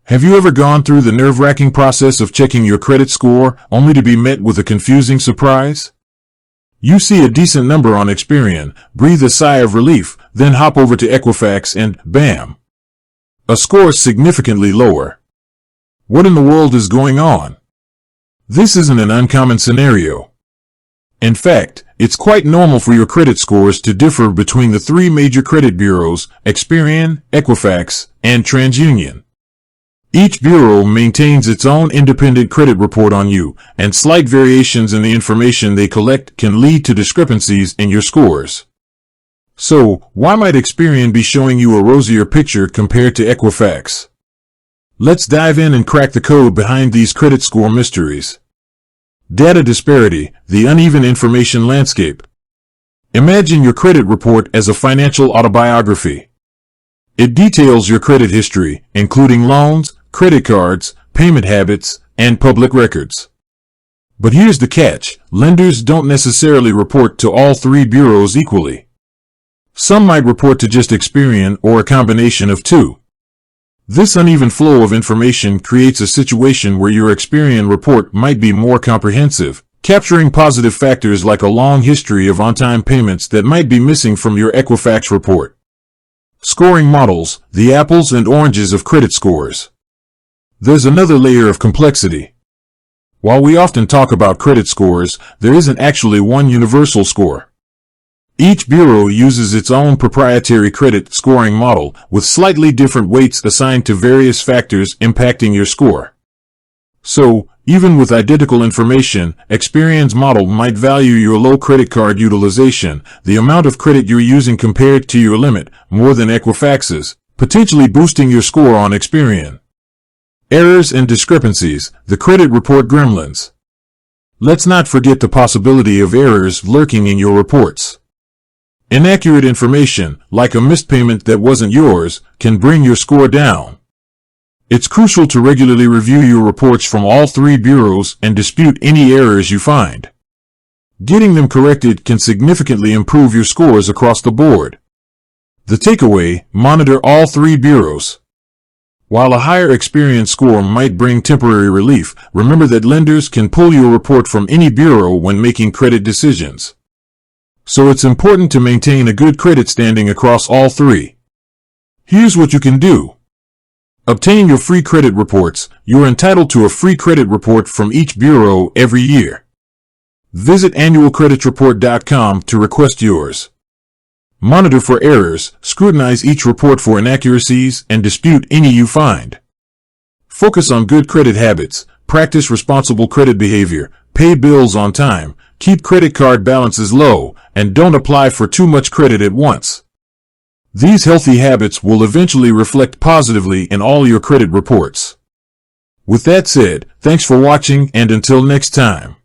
Have you ever gone through the nerve-wracking process of checking your credit score only to be met with a confusing surprise? You see a decent number on Experian, breathe a sigh of relief, then hop over to Equifax and, bam! A score significantly lower. What in the world is going on? This isn't an uncommon scenario. In fact, it's quite normal for your credit scores to differ between the three major credit bureaus, Experian, Equifax, and TransUnion. Each bureau maintains its own independent credit report on you, and slight variations in the information they collect can lead to discrepancies in your scores. So, why might Experian be showing you a rosier picture compared to Equifax? Let's dive in and crack the code behind these credit score mysteries. Data disparity, the uneven information landscape. Imagine your credit report as a financial autobiography. It details your credit history, including loans, credit cards, payment habits, and public records. But here's the catch: lenders don't necessarily report to all three bureaus equally. Some might report to just Experian or a combination of two. This uneven flow of information creates a situation where your Experian report might be more comprehensive, capturing positive factors like a long history of on-time payments that might be missing from your Equifax report. Scoring models, the apples and oranges of credit scores. There's another layer of complexity. While we often talk about credit scores, there isn't actually one universal score. Each bureau uses its own proprietary credit scoring model, with slightly different weights assigned to various factors impacting your score. So, even with identical information, Experian's model might value your low credit card utilization, the amount of credit you're using compared to your limit, more than Equifax's, potentially boosting your score on Experian. Errors and discrepancies, the credit report gremlins. Let's not forget the possibility of errors lurking in your reports. Inaccurate information, like a missed payment that wasn't yours, can bring your score down. It's crucial to regularly review your reports from all three bureaus and dispute any errors you find. Getting them corrected can significantly improve your scores across the board. The takeaway: monitor all three bureaus. While a higher Experian score might bring temporary relief, remember that lenders can pull your report from any bureau when making credit decisions. So it's important to maintain a good credit standing across all three. Here's what you can do. Obtain your free credit reports. You're entitled to a free credit report from each bureau every year. Visit annualcreditreport.com to request yours. Monitor for errors, scrutinize each report for inaccuracies, and dispute any you find. Focus on good credit habits, practice responsible credit behavior, pay bills on time, keep credit card balances low, and don't apply for too much credit at once. These healthy habits will eventually reflect positively in all your credit reports. With that said, thanks for watching, and until next time.